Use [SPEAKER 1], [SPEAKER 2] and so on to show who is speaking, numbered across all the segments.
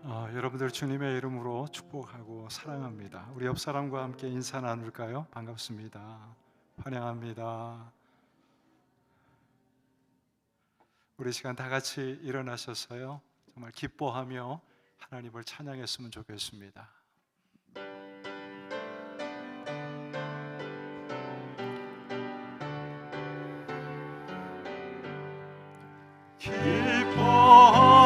[SPEAKER 1] 여러분들 주님의 이름으로 축복하고 사랑합니다. 우리 옆 사람과 함께 인사 나눌까요? 반갑습니다. 환영합니다. 우리 시간 다 같이 일어나셔서요, 정말 기뻐하며 하나님을 찬양했으면 좋겠습니다. 기뻐하며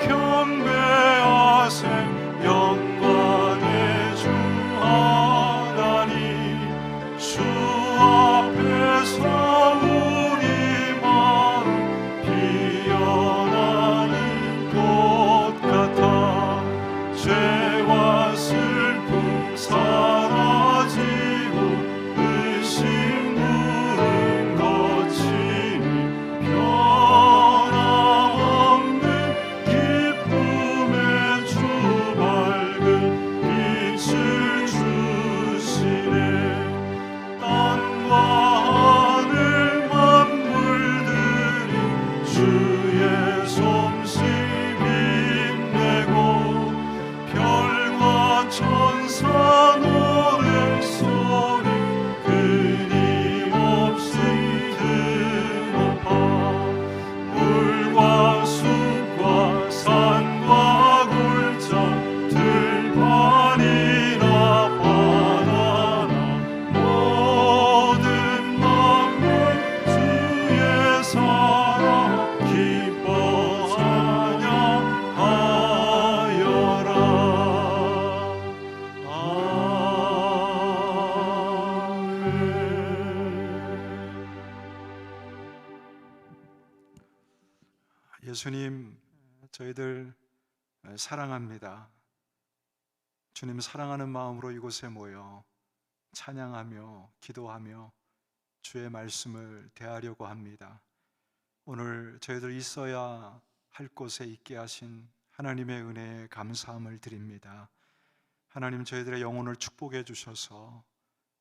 [SPEAKER 1] 경배하세 영광의 주 하나님, 주 앞에서 우리 마음 피어나는 꽃 같아 죄와 슬픔 사라지고 의심 무른 거치니 변함없는 기쁨의 주 밝은 빛을 주시네. 땅과 하늘 만물들이 주의 솜씨 빛내고 별과 천사 노랫소리 끊임없이 드높아 물과 숲과 산과 골짜 들판이나 바다나 모든 만물 주의 사랑 기뻐 찬양하여라. 예수님, 저희들 사랑합니다. 주님 사랑하는 마음으로 이곳에 모여 찬양하며 기도하며 주의 말씀을 대하려고 합니다. 오늘 저희들 있어야 할 곳에 있게 하신 하나님의 은혜에 감사함을 드립니다. 하나님, 저희들의 영혼을 축복해 주셔서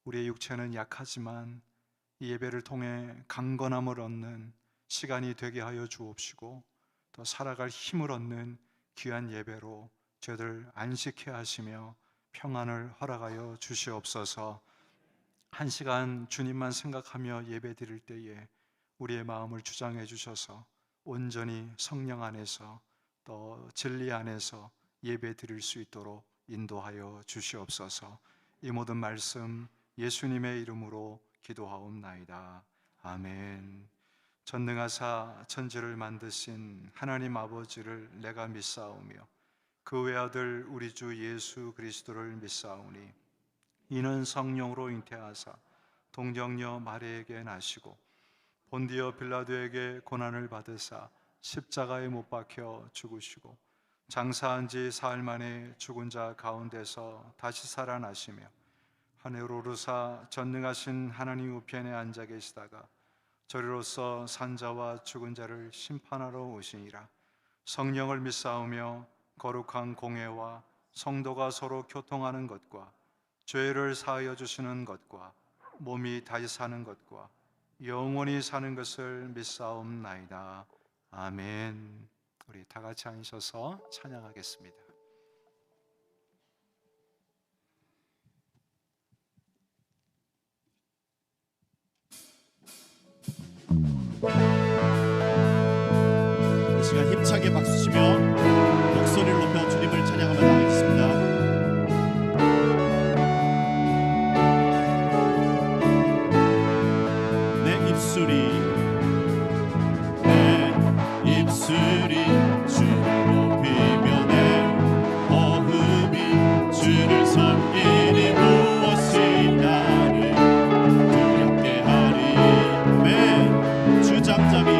[SPEAKER 1] 우리의 육체는 약하지만 이 예배를 통해 강건함을 얻는 시간이 되게 하여 주옵시고 더 살아갈 힘을 얻는 귀한 예배로 저희들 안식해 하시며 평안을 허락하여 주시옵소서. 한 시간 주님만 생각하며 예배 드릴 때에 우리의 마음을 주장해 주셔서 온전히 성령 안에서 또 진리 안에서 예배 드릴 수 있도록 인도하여 주시옵소서. 이 모든 말씀 예수님의 이름으로 기도하옵나이다. 아멘. 전능하사 천지를 만드신 하나님 아버지를 내가 믿사오며 그 외아들 우리 주 예수 그리스도를 믿사오니 이는 성령으로 잉태하사 동정녀 마리아에게 나시고 본디어 빌라도에게 고난을 받으사 십자가에 못 박혀 죽으시고 장사한 지 사흘 만에 죽은 자 가운데서 다시 살아나시며 하늘로 오르사 전능하신 하나님 우편에 앉아 계시다가 저리로서 산자와 죽은 자를 심판하러 오시니라. 성령을 믿사오며 거룩한 공회와 성도가 서로 교통하는 것과 죄를 사하여 주시는 것과 몸이 다시 사는 것과 영원히 사는 것을 믿사옵나이다. 아멘. 우리 다 같이 앉으셔서 찬양하겠습니다.
[SPEAKER 2] 이 시간 힘차게 박수 치며 목소리를 높여 주님을 찬양하며 나가겠습니다. 내 입술이 주를 높이며 내 어음이 주를 섬기니 무엇이 나를 두렵게 하리. 주 잠잠히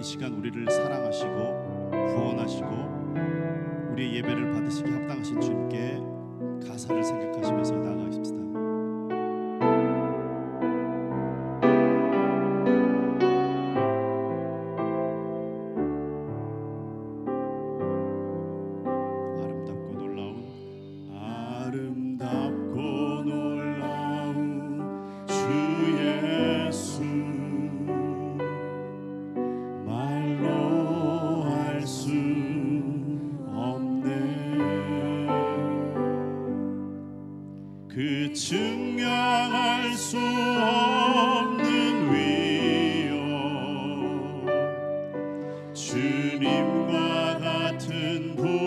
[SPEAKER 2] 이 시간 우리를 사랑하시고 구원하시고 우리의 예배를 받으시기 합당하신 주님께 가사를 생각하시면서 나아가십시다. 아름답고 놀라운 주 예수, 말로 할 수 없네. 그 증명할 수 없는 위엄, 주님과 같은 분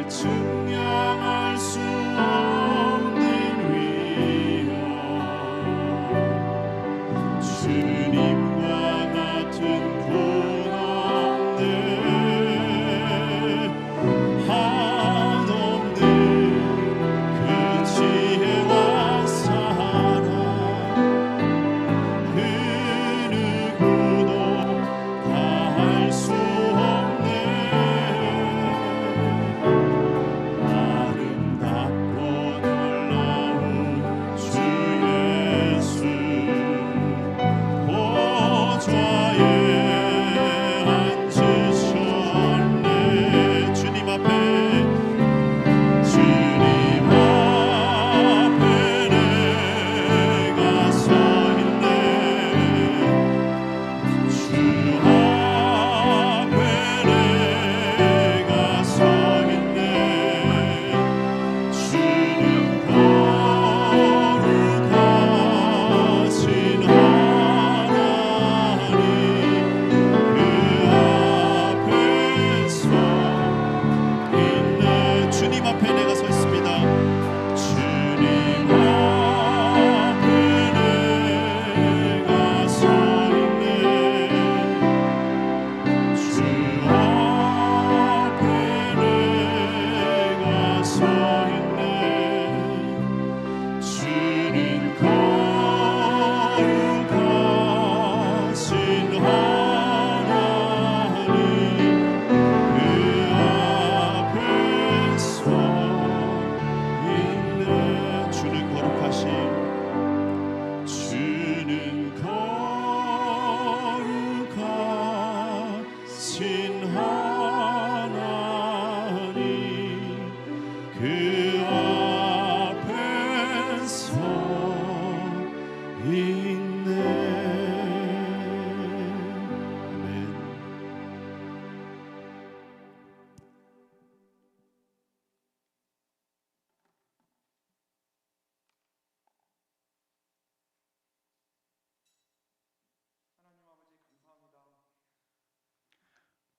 [SPEAKER 2] 증명할 수 없는 위엄, 주님과 같은 분 없네. 한없는 그 지혜와 사랑, 그 누구도 다할 수 없네.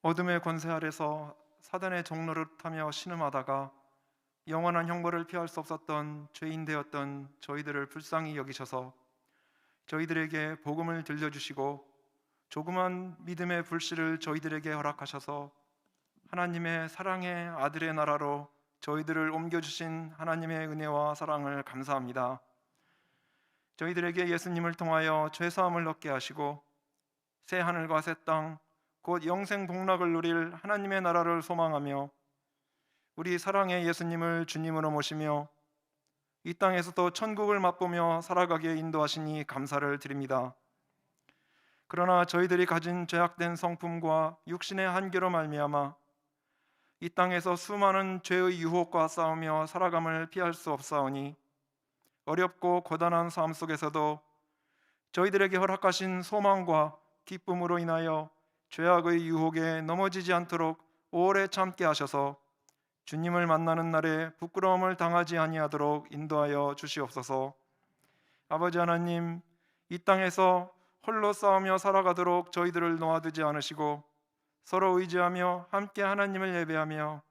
[SPEAKER 3] 어둠의 권세 아래서 사단의 종로를 타며 신음하다가 영원한 형벌을 피할 수 없었던 죄인 되었던 저희들을 불쌍히 여기셔서 저희들에게 복음을 들려주시고 조그만 믿음의 불씨를 저희들에게 허락하셔서 하나님의 사랑의 아들의 나라로 저희들을 옮겨주신 하나님의 은혜와 사랑을 감사합니다. 저희들에게 예수님을 통하여 죄사함을 얻게 하시고 새 하늘과 새 땅, 곧 영생 복락을 누릴 하나님의 나라를 소망하며 우리 사랑의 예수님을 주님으로 모시며 이 땅에서도 천국을 맛보며 살아가게 인도하시니 감사를 드립니다. 그러나 저희들이 가진 죄악된 성품과 육신의 한계로 말미암아 이 땅에서 수많은 죄의 유혹과 싸우며 살아감을 피할 수 없사오니 어렵고 고단한 삶 속에서도 저희들에게 허락하신 소망과 기쁨으로 인하여 죄악의 유혹에 넘어지지 않도록 오래 참게 하셔서 주님을 만나는 날에 부끄러움을 당하지 아니하도록 인도하여 주시옵소서. 아버지 하나님, 이 땅에서 홀로 싸우며 살아가도록 저희들을 놓아두지 않으시고 서로 의지하며 함께 하나님을 예배하며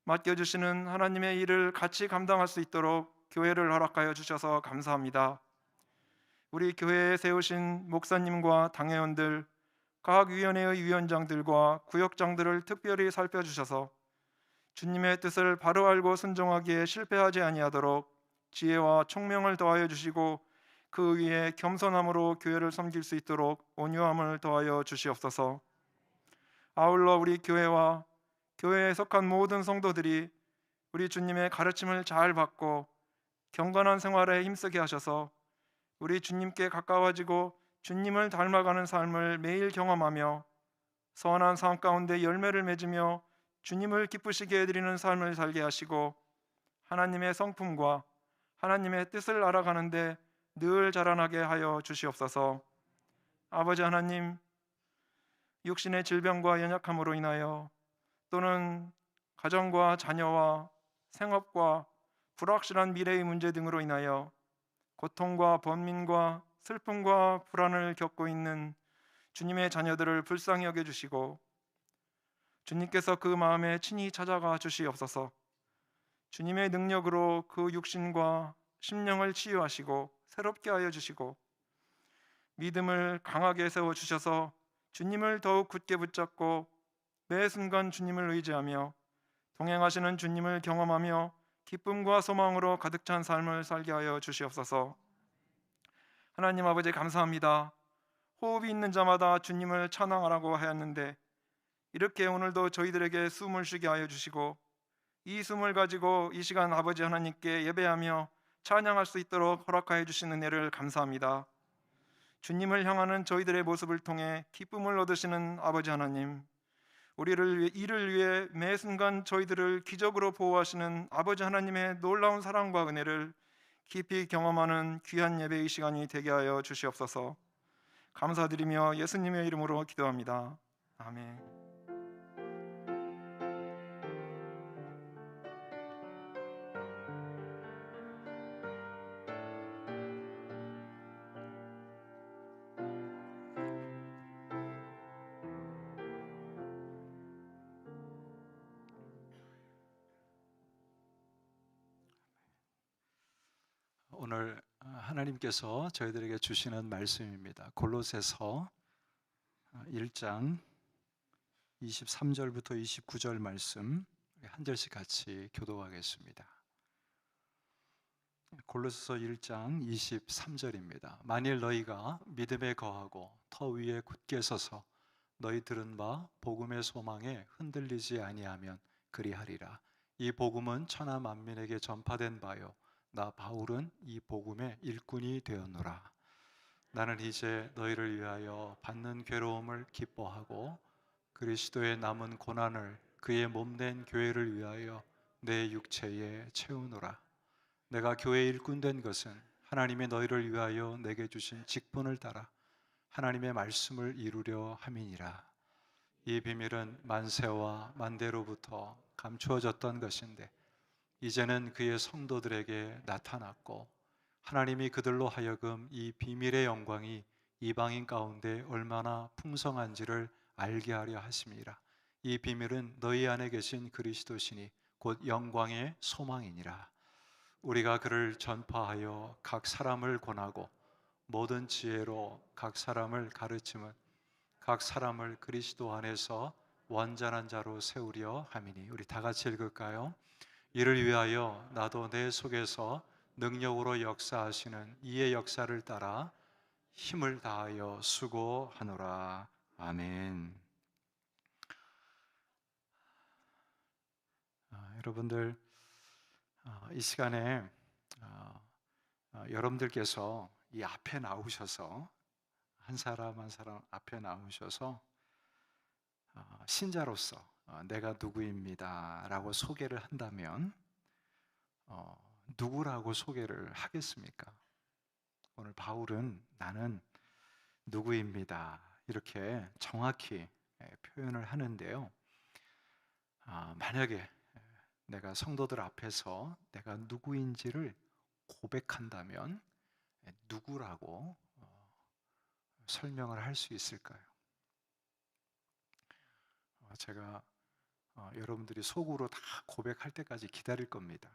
[SPEAKER 3] 맡겨주시는 하나님의 일을 같이 감당할 수 있도록 교회를 허락하여 주셔서 감사합니다. 우리 교회에 세우신 목사님과 당회원들, 각 위원회의 위원장들과 구역장들을 특별히 살펴주셔서 주님의 뜻을 바로 알고 순종하기에 실패하지 아니하도록 지혜와 총명을 더하여 주시고 그 위에 겸손함으로 교회를 섬길 수 있도록 온유함을 더하여 주시옵소서. 아울러 우리 교회와 교회에 속한 모든 성도들이 우리 주님의 가르침을 잘 받고 경건한 생활에 힘쓰게 하셔서 우리 주님께 가까워지고 주님을 닮아가는 삶을 매일 경험하며 선한 삶 가운데 열매를 맺으며 주님을 기쁘시게 해드리는 삶을 살게 하시고 하나님의 성품과 하나님의 뜻을 알아가는데 늘 자라나게 하여 주시옵소서. 아버지 하나님, 육신의 질병과 연약함으로 인하여 또는 가정과 자녀와 생업과 불확실한 미래의 문제 등으로 인하여 고통과 번민과 슬픔과 불안을 겪고 있는 주님의 자녀들을 불쌍히 여겨주시고 주님께서 그 마음에 친히 찾아가 주시옵소서. 주님의 능력으로 그 육신과 심령을 치유하시고 새롭게 하여 주시고 믿음을 강하게 세워주셔서 주님을 더욱 굳게 붙잡고 매 순간 주님을 의지하며 동행하시는 주님을 경험하며 기쁨과 소망으로 가득 찬 삶을 살게 하여 주시옵소서. 하나님 아버지 감사합니다. 호흡이 있는 자마다 주님을 찬양하라고 하였는데 이렇게 오늘도 저희들에게 숨을 쉬게 하여 주시고 이 숨을 가지고 이 시간 아버지 하나님께 예배하며 찬양할 수 있도록 허락하여 주시는 은혜를 감사합니다. 주님을 향하는 저희들의 모습을 통해 기쁨을 얻으시는 아버지 하나님, 이를 위해 매 순간 저희들을 기적으로 보호하시는 아버지 하나님의 놀라운 사랑과 은혜를 깊이 경험하는 귀한 예배의 시간이 되게 하여 주시옵소서. 감사드리며 예수님의 이름으로 기도합니다. 아멘.
[SPEAKER 1] 오늘 하나님께서 저희들에게 주시는 말씀입니다. 골로새서 1장 23절부터 29절 말씀 한 절씩 같이 교독하겠습니다. 골로새서 1장 23절입니다. 만일 너희가 믿음에 거하고 터 위에 굳게 서서 너희 들은 바 복음의 소망에 흔들리지 아니하면 그리하리라. 이 복음은 천하 만민에게 전파된 바요 나 바울은 이 복음의 일꾼이 되었노라. 나는 이제 너희를 위하여 받는 괴로움을 기뻐하고 그리스도의 남은 고난을 그의 몸된 교회를 위하여 내 육체에 채우노라. 내가 교회의 일꾼 된 것은 하나님의 너희를 위하여 내게 주신 직분을 따라 하나님의 말씀을 이루려 함이니라. 이 비밀은 만세와 만대로부터 감추어졌던 것인데 이제는 그의 성도들에게 나타났고 하나님이 그들로 하여금 이 비밀의 영광이 이방인 가운데 얼마나 풍성한지를 알게 하려 하심이라. 이 비밀은 너희 안에 계신 그리스도시니 곧 영광의 소망이니라. 우리가 그를 전파하여 각 사람을 권하고 모든 지혜로 각 사람을 가르침은 각 사람을 그리스도 안에서 완전한 자로 세우려 함이니. 우리 다 같이 읽을까요? 이를 위하여 나도 내 속에서 능력으로 역사하시는 이의 역사를 따라 힘을 다하여 수고하노라. 아멘. 여러분들, 이 시간에 여러분들께서 이 앞에 나오셔서 한 사람 한 사람 앞에 나오셔서 신자로서 내가 누구입니다 라고 소개를 한다면 누구라고 소개를 하겠습니까? 오늘 바울은 나는 누구입니다 이렇게 정확히 표현을 하는데요. 만약에 내가 성도들 앞에서 내가 누구인지를 고백한다면 누구라고 설명을 할 수 있을까요? 제가 여러분들이 속으로 다 고백할 때까지 기다릴 겁니다.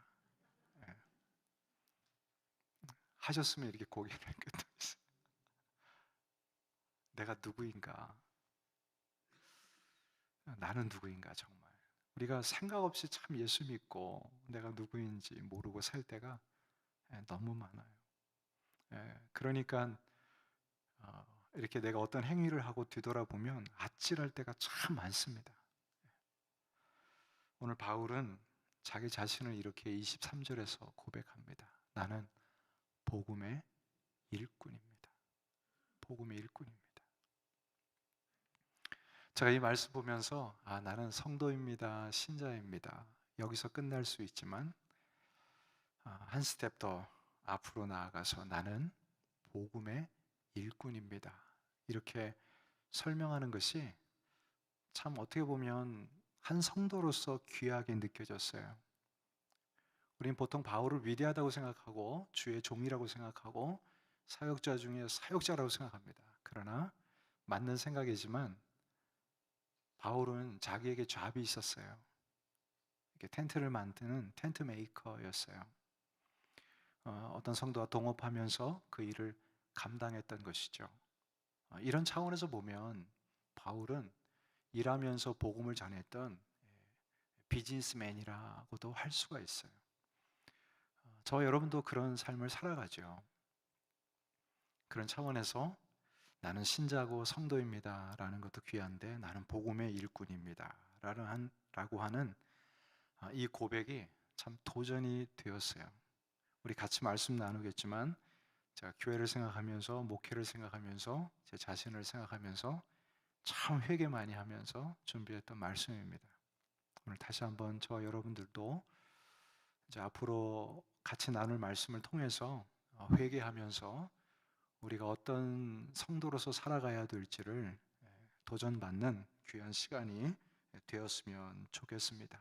[SPEAKER 1] 하셨으면 이렇게 고개를 끄덕이세요. 내가 누구인가? 나는 누구인가 정말. 우리가 생각 없이 참 예수 믿고 내가 누구인지 모르고 살 때가 너무 많아요. 그러니까 이렇게 내가 어떤 행위를 하고 뒤돌아보면 아찔할 때가 참 많습니다. 오늘 바울은 자기 자신을 이렇게 23절에서 고백합니다. 나는 복음의 일꾼입니다. 복음의 일꾼입니다. 제가 이 말씀 보면서 나는 성도입니다. 신자입니다. 여기서 끝날 수 있지만 한 스텝 더 앞으로 나아가서 나는 복음의 일꾼입니다. 이렇게 설명하는 것이 참 어떻게 보면 한 성도로서 귀하게 느껴졌어요. 우리는 보통 바울을 위대하다고 생각하고 주의 종이라고 생각하고 사역자 중에 사역자라고 생각합니다. 그러나 맞는 생각이지만 바울은 자기에게 잡이 있었어요. 이렇게 텐트를 만드는 텐트 메이커였어요. 어떤 성도와 동업하면서 그 일을 감당했던 것이죠. 이런 차원에서 보면 바울은 일하면서 복음을 전했던 비즈니스맨이라고도 할 수가 있어요. 저 여러분도 그런 삶을 살아가죠. 그런 차원에서 나는 신자고 성도입니다 라는 것도 귀한데 나는 복음의 일꾼입니다 라고 하는 이 고백이 참 도전이 되었어요. 우리 같이 말씀 나누겠지만 제가 교회를 생각하면서 목회를 생각하면서 제 자신을 생각하면서 참 회개 많이 하면서 준비했던 말씀입니다. 오늘 다시 한번 저와 여러분들도 이제 앞으로 같이 나눌 말씀을 통해서 회개하면서 우리가 어떤 성도로서 살아가야 될지를 도전받는 귀한 시간이 되었으면 좋겠습니다.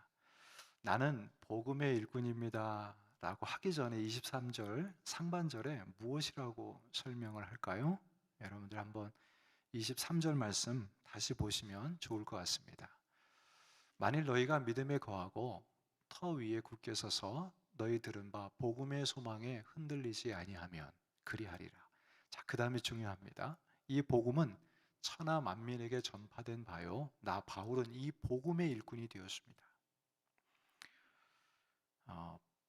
[SPEAKER 1] 나는 복음의 일꾼입니다 라고 하기 전에 23절 상반절에 무엇이라고 설명을 할까요? 여러분들 한번 23절 말씀 다시 보시면 좋을 것 같습니다. 만일 너희가 믿음에 거하고 터 위에 굳게 서서 너희 들은 바 복음의 소망에 흔들리지 아니하면 그리하리라. 자, 그 다음에 중요합니다. 이 복음은 천하 만민에게 전파된 바요 나 바울은 이 복음의 일꾼이 되었습니다.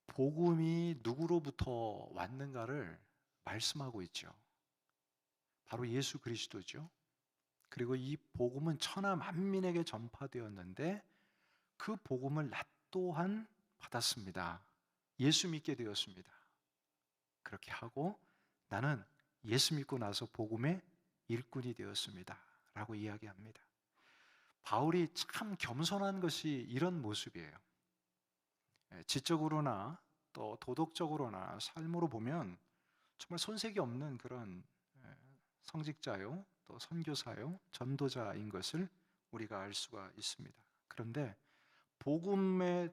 [SPEAKER 1] 복음이 누구로부터 왔는가를 말씀하고 있죠. 바로 예수 그리스도죠. 그리고 이 복음은 천하 만민에게 전파되었는데 그 복음을 나 또한 받았습니다. 예수 믿게 되었습니다. 그렇게 하고 나는 예수 믿고 나서 복음의 일꾼이 되었습니다 라고 이야기합니다. 바울이 참 겸손한 것이 이런 모습이에요. 지적으로나 또 도덕적으로나 삶으로 보면 정말 손색이 없는 그런 성직자요, 또 선교사요, 전도자인 것을 우리가 알 수가 있습니다. 그런데 복음에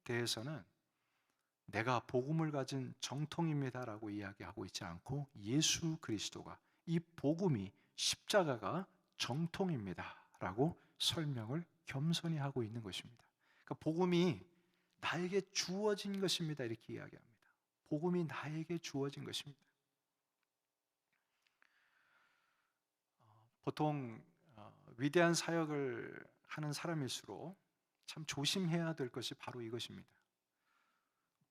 [SPEAKER 1] 대해서는 내가 복음을 가진 정통입니다라고 이야기하고 있지 않고 예수 그리스도가 이 복음이 십자가가 정통입니다라고 설명을 겸손히 하고 있는 것입니다. 그러니까 복음이 나에게 주어진 것입니다 이렇게 이야기합니다. 복음이 나에게 주어진 것입니다. 보통 위대한 사역을 하는 사람일수록 참 조심해야 될 것이 바로 이것입니다.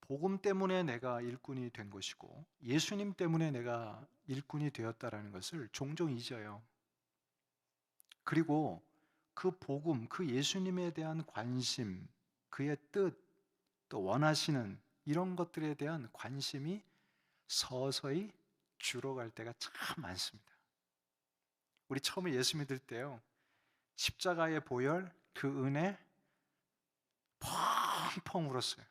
[SPEAKER 1] 복음 때문에 내가 일꾼이 된 것이고 예수님 때문에 내가 일꾼이 되었다라는 것을 종종 잊어요. 그리고 그 복음, 그 예수님에 대한 관심, 그의 뜻, 또 원하시는 이런 것들에 대한 관심이 서서히 줄어갈 때가 참 많습니다. 우리 처음에 예수 믿을 때요, 십자가의 보혈, 그 은혜 펑펑 울었어요.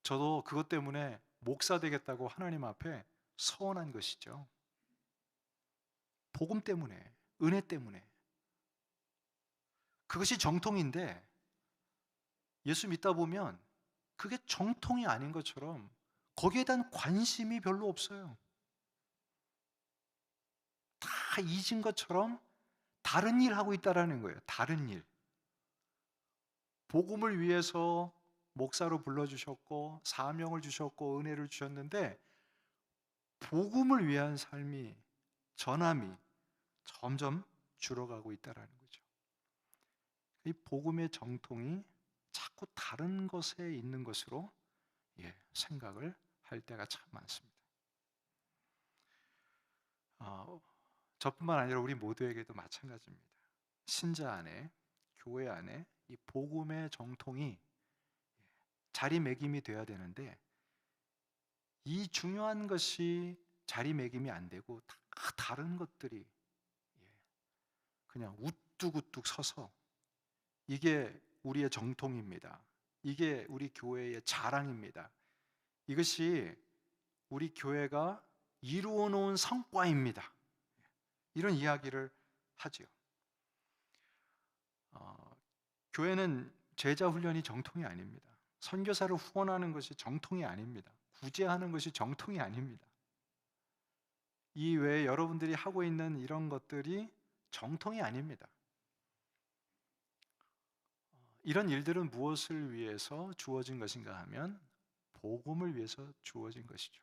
[SPEAKER 1] 저도 그것 때문에 목사 되겠다고 하나님 앞에 서원한 것이죠. 복음 때문에, 은혜 때문에. 그것이 정통인데 예수 믿다 보면 그게 정통이 아닌 것처럼 거기에 대한 관심이 별로 없어요. 다 잊은 것처럼 다른 일 하고 있다라는 거예요. 다른 일. 복음을 위해서 목사로 불러주셨고 사명을 주셨고 은혜를 주셨는데 복음을 위한 삶이, 전함이 점점 줄어가고 있다라는 거죠. 이 복음의 정통이 자꾸 다른 것에 있는 것으로 생각을 할 때가 참 많습니다. 저뿐만 아니라 우리 모두에게도 마찬가지입니다. 신자 안에, 교회 안에 이 복음의 정통이 자리매김이 돼야 되는데 이 중요한 것이 자리매김이 안 되고 다 다른 것들이 그냥 우뚝우뚝 서서 이게 우리의 정통입니다. 이게 우리 교회의 자랑입니다. 이것이 우리 교회가 이루어 놓은 성과입니다. 이런 이야기를 하지요. 교회는 제자 훈련이 정통이 아닙니다. 선교사를 후원하는 것이 정통이 아닙니다. 구제하는 것이 정통이 아닙니다. 이 외에 여러분들이 하고 있는 이런 것들이 정통이 아닙니다. 이런 일들은 무엇을 위해서 주어진 것인가 하면 복음을 위해서 주어진 것이죠.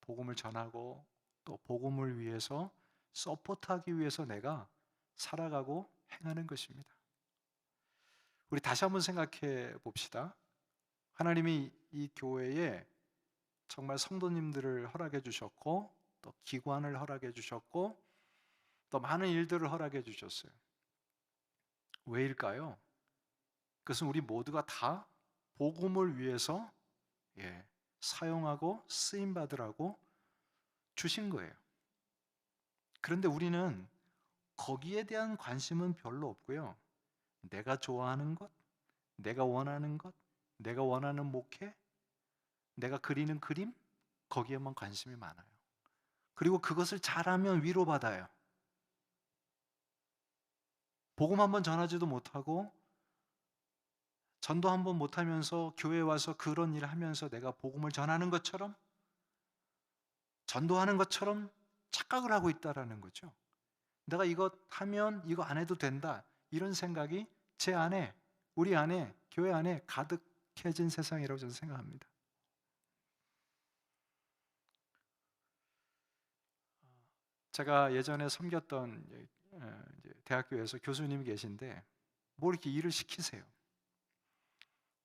[SPEAKER 1] 복음을 전하고 또 복음을 위해서 서포트하기 위해서 내가 살아가고 행하는 것입니다. 우리 다시 한번 생각해 봅시다. 하나님이 이 교회에 정말 성도님들을 허락해 주셨고 또 기관을 허락해 주셨고 또 많은 일들을 허락해 주셨어요. 왜일까요? 그것은 우리 모두가 다 복음을 위해서 사용하고 쓰임 받으라고 주신 거예요. 그런데 우리는 거기에 대한 관심은 별로 없고요. 내가 좋아하는 것, 내가 원하는 것, 내가 원하는 목회, 내가 그리는 그림, 거기에만 관심이 많아요. 그리고 그것을 잘하면 위로받아요. 복음 한번 전하지도 못하고 전도 한번 못하면서 교회에 와서 그런 일을 하면서 내가 복음을 전하는 것처럼 전도하는 것처럼 착각을 하고 있다라는 거죠. 내가 이것 하면 이거 안 해도 된다, 이런 생각이 제 안에, 우리 안에, 교회 안에 가득해진 세상이라고 저는 생각합니다. 제가 예전에 섬겼던 대학교에서 교수님이 계신데 뭐 이렇게 일을 시키세요.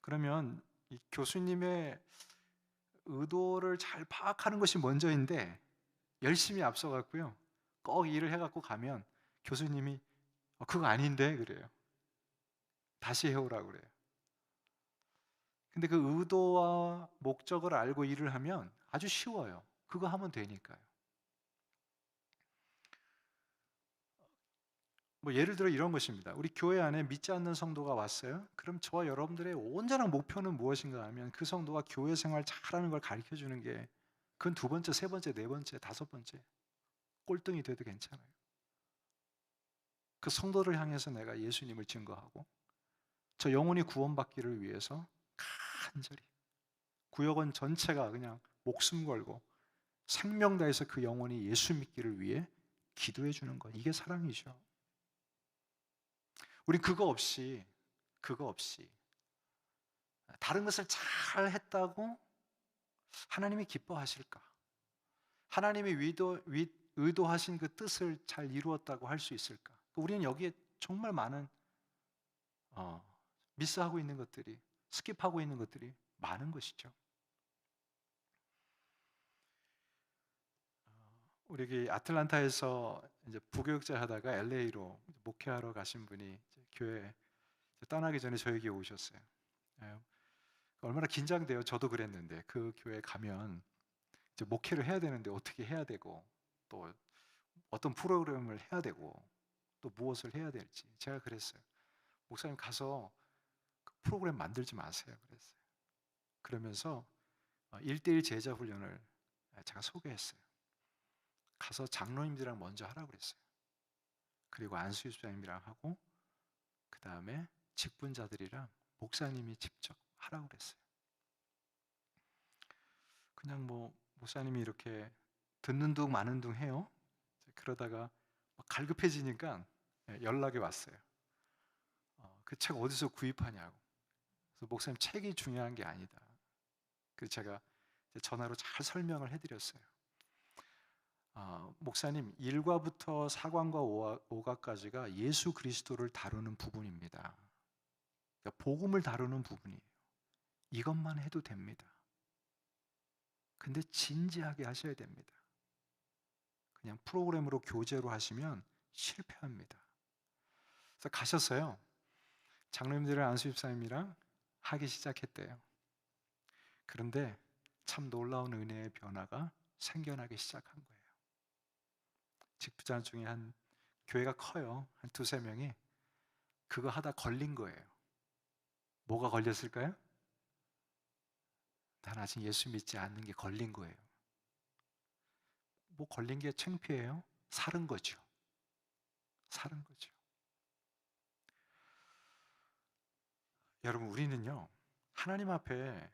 [SPEAKER 1] 그러면 이 교수님의 의도를 잘 파악하는 것이 먼저인데 열심히 앞서갔고요. 꼭 일을 해갖고 가면 교수님이 그거 아닌데 그래요. 다시 해오라고 그래요. 근데 그 의도와 목적을 알고 일을 하면 아주 쉬워요. 그거 하면 되니까요. 뭐 예를 들어 이런 것입니다. 우리 교회 안에 믿지 않는 성도가 왔어요. 그럼 저와 여러분들의 온전한 목표는 무엇인가 하면 그 성도가 교회 생활 잘하는 걸 가르쳐 주는 게 그건 두 번째, 세 번째, 네 번째, 다섯 번째 꼴등이 돼도 괜찮아요. 그 성도를 향해서 내가 예수님을 증거하고 저 영혼이 구원받기를 위해서 간절히 구역원 전체가 그냥 목숨 걸고 생명 다해서 그 영혼이 예수 믿기를 위해 기도해 주는 것, 이게 사랑이죠. 우리 그거 없이 다른 것을 잘 했다고 하나님이 기뻐하실까? 하나님이 의도하신 그 뜻을 잘 이루었다고 할 수 있을까? 우리는 여기에 정말 많은 미스하고 있는 것들이, 스킵하고 있는 것들이 많은 것이죠. 우리 여기 아틀란타에서 이제 부교육자 하다가 LA로 목회하러 가신 분이 이제 교회 떠나기 전에 저에게 오셨어요. 예, 얼마나 긴장돼요. 저도 그랬는데 그 교회 가면 이제 목회를 해야 되는데 어떻게 해야 되고 또 어떤 프로그램을 해야 되고 또 무엇을 해야 될지 제가 그랬어요. 목사님 가서 그 프로그램 만들지 마세요. 그랬어요. 그러면서 1대1 제자 훈련을 제가 소개했어요. 가서 장로님들이랑 먼저 하라고 그랬어요. 그리고 안수 집사님이랑 하고 그 다음에 직분자들이랑 목사님이 직접 하라고 그랬어요. 그냥 뭐 목사님이 이렇게 듣는 둥 마는 둥 해요. 그러다가 갈급해지니까 연락이 왔어요. 그 책 어디서 구입하냐고. 그래서 목사님 책이 중요한 게 아니다. 그래서 제가 전화로 잘 설명을 해드렸어요. 목사님 1과부터 4관과 5과까지가 예수 그리스도를 다루는 부분입니다. 그러니까 복음을 다루는 부분이에요. 이것만 해도 됩니다. 근데 진지하게 하셔야 됩니다. 그냥 프로그램으로 교재로 하시면 실패합니다. 그래서 가셨어요. 장로님들이랑 안수집사님이랑 하기 시작했대요. 그런데 참 놀라운 은혜의 변화가 생겨나기 시작한 거예요. 직부자 중에 한 교회가 커요. 한 2-3명이 그거 하다 걸린 거예요. 뭐가 걸렸을까요? 난 아직 예수 믿지 않는 게 걸린 거예요. 뭐 걸린 게 창피해요? 사른 거죠. 사른 거죠. 여러분 우리는요 하나님 앞에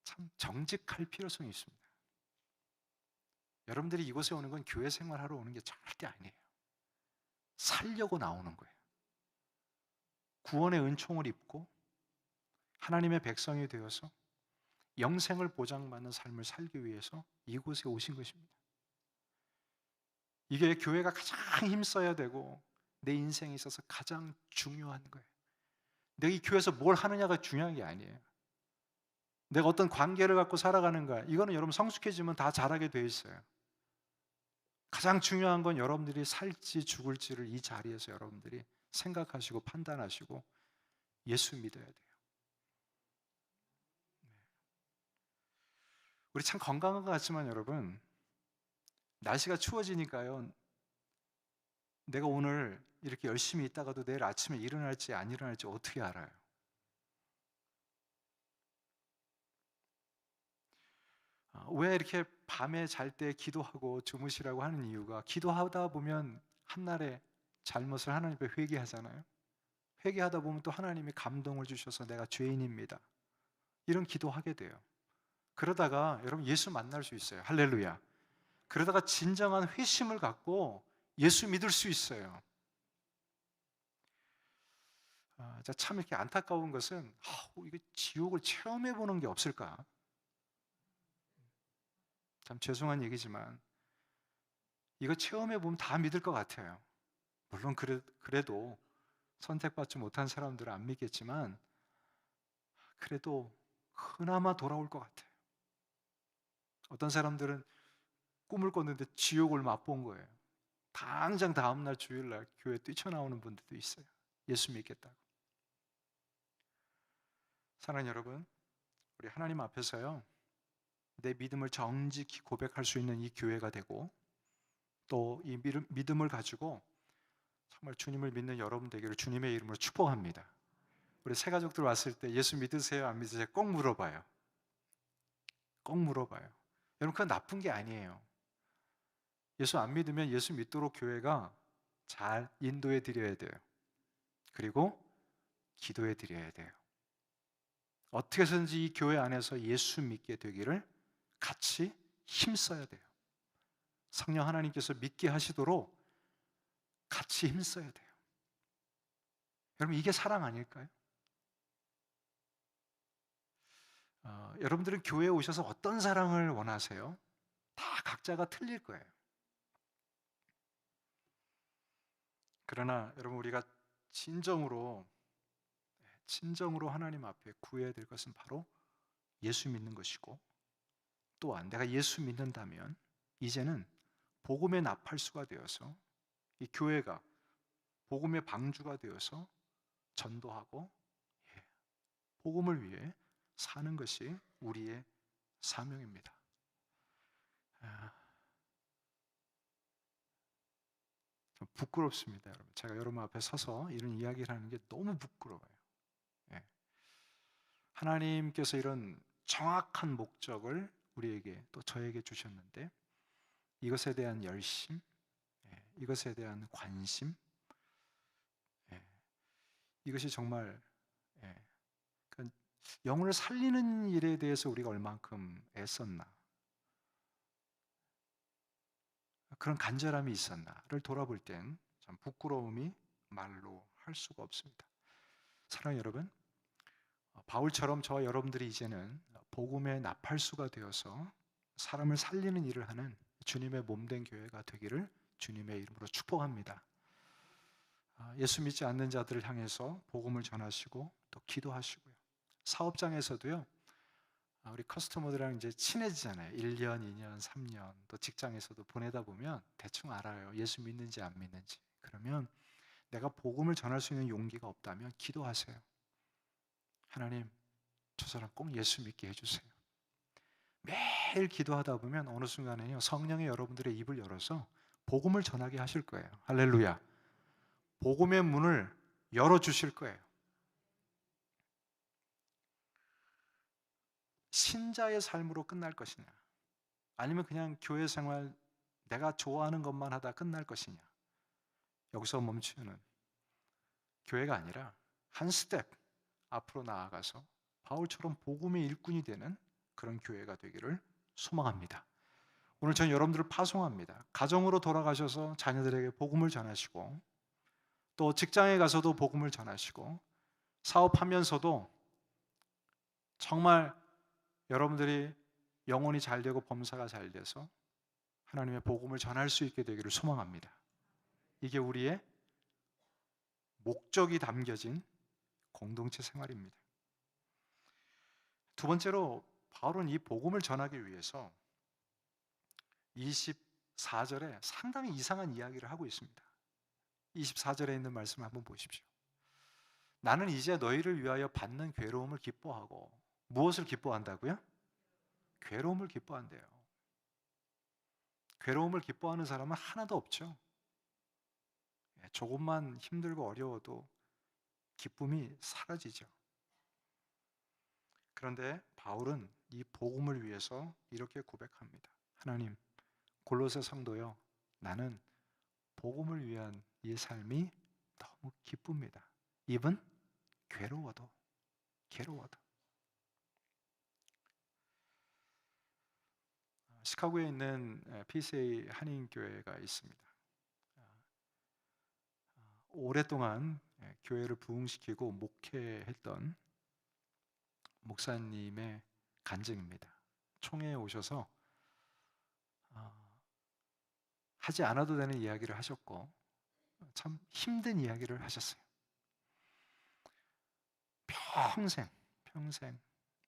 [SPEAKER 1] 참 정직할 필요성이 있습니다. 여러분들이 이곳에 오는 건 교회 생활하러 오는 게 절대 아니에요. 살려고 나오는 거예요. 구원의 은총을 입고 하나님의 백성이 되어서 영생을 보장받는 삶을 살기 위해서 이곳에 오신 것입니다. 이게 교회가 가장 힘써야 되고 내 인생에 있어서 가장 중요한 거예요. 내가 이 교회에서 뭘 하느냐가 중요한 게 아니에요. 내가 어떤 관계를 갖고 살아가는가, 이거는 여러분 성숙해지면 다 잘하게 돼 있어요. 가장 중요한 건 여러분들이 살지 죽을지를 이 자리에서 여러분들이 생각하시고 판단하시고 예수 믿어야 돼요. 우리 참 건강한 것 같지만 여러분 날씨가 추워지니까요 내가 오늘 이렇게 열심히 있다가도 내일 아침에 일어날지 안 일어날지 어떻게 알아요? 왜 이렇게 밤에 잘 때 기도하고 주무시라고 하는 이유가 기도하다 보면 한날에 잘못을 하나님 앞에 회개하잖아요. 회개하다 보면 또 하나님이 감동을 주셔서 내가 죄인입니다. 이런 기도하게 돼요. 그러다가 여러분 예수 만날 수 있어요. 할렐루야. 그러다가 진정한 회심을 갖고 예수 믿을 수 있어요. 참 이렇게 안타까운 것은 이게 지옥을 체험해 보는 게 없을까? 참 죄송한 얘기지만 이거 체험해 보면 다 믿을 것 같아요. 물론 그래도 선택받지 못한 사람들은 안 믿겠지만 그래도 그나마 돌아올 것 같아요. 어떤 사람들은 꿈을 꿨는데 지옥을 맛본 거예요. 당장 다음날 주일날 교회 뛰쳐나오는 분들도 있어요. 예수 믿겠다고. 사랑하는 여러분, 우리 하나님 앞에서요 내 믿음을 정직히 고백할 수 있는 이 교회가 되고 또 이 믿음을 가지고 정말 주님을 믿는 여러분 되기를 주님의 이름으로 축복합니다. 우리 새 가족들 왔을 때 예수 믿으세요? 안 믿으세요? 꼭 물어봐요. 꼭 물어봐요. 여러분 그건 나쁜 게 아니에요. 예수 안 믿으면 예수 믿도록 교회가 잘 인도해 드려야 돼요. 그리고 기도해 드려야 돼요. 어떻게 해서든지 이 교회 안에서 예수 믿게 되기를 같이 힘써야 돼요. 성령 하나님께서 믿게 하시도록 같이 힘써야 돼요. 여러분 이게 사랑 아닐까요? 여러분들은 교회에 오셔서 어떤 사랑을 원하세요? 다 각자가 틀릴 거예요. 그러나 여러분 우리가 진정으로 하나님 앞에 구해야 될 것은 바로 예수 믿는 것이고, 또한 내가 예수 믿는다면 이제는 복음의 나팔수가 되어서 이 교회가 복음의 방주가 되어서 전도하고 복음을 위해 사는 것이 우리의 사명입니다. 좀 부끄럽습니다, 여러분. 제가 여러분 앞에 서서 이런 이야기를 하는 게 너무 부끄러워요. 하나님께서 이런 정확한 목적을 우리에게 또 저에게 주셨는데 이것에 대한 열심, 이것에 대한 관심, 이것이 정말 영혼을 살리는 일에 대해서 우리가 얼만큼 애썼나, 그런 간절함이 있었나를 돌아볼 땐 참 부끄러움이 말로 할 수가 없습니다. 사랑하는 여러분, 바울처럼 저와 여러분들이 이제는 복음의 나팔수가 되어서 사람을 살리는 일을 하는 주님의 몸된 교회가 되기를 주님의 이름으로 축복합니다. 예수 믿지 않는 자들을 향해서 복음을 전하시고 또 기도하시고요. 사업장에서도요, 우리 커스터머들이랑 이제 친해지잖아요. 1년, 2년, 3년, 또 직장에서도 보내다 보면 대충 알아요. 예수 믿는지 안 믿는지. 그러면 내가 복음을 전할 수 있는 용기가 없다면 기도하세요. 하나님, 저 사람 꼭 예수 믿게 해주세요. 매일 기도하다 보면 어느 순간에요, 성령이 여러분들의 입을 열어서 복음을 전하게 하실 거예요. 할렐루야. 복음의 문을 열어주실 거예요. 신자의 삶으로 끝날 것이냐, 아니면 그냥 교회 생활 내가 좋아하는 것만 하다 끝날 것이냐, 여기서 멈추는 교회가 아니라 한 스텝 앞으로 나아가서 바울처럼 복음의 일꾼이 되는 그런 교회가 되기를 소망합니다. 오늘 전 여러분들을 파송합니다. 가정으로 돌아가셔서 자녀들에게 복음을 전하시고, 또 직장에 가서도 복음을 전하시고, 사업하면서도 정말 여러분들이 영혼이 잘 되고 범사가 잘 돼서 하나님의 복음을 전할 수 있게 되기를 소망합니다. 이게 우리의 목적이 담겨진 공동체 생활입니다. 두 번째로 바울은 이 복음을 전하기 위해서 24절에 상당히 이상한 이야기를 하고 있습니다. 24절에 있는 말씀을 한번 보십시오. 나는 이제 너희를 위하여 받는 괴로움을 기뻐하고, 무엇을 기뻐한다고요? 괴로움을 기뻐한대요. 괴로움을 기뻐하는 사람은 하나도 없죠. 조금만 힘들고 어려워도 기쁨이 사라지죠. 그런데 바울은 이 복음을 위해서 이렇게 고백합니다. 하나님, 골로새 성도요, 나는 복음을 위한 이 삶이 너무 기쁩니다. 입은 괴로워도. 시카고에 있는 PCA 한인교회가 있습니다. 오랫동안 교회를 부흥시키고 목회했던 목사님의 간증입니다. 총회에 오셔서 하지 않아도 되는 이야기를 하셨고 참 힘든 이야기를 하셨어요. 평생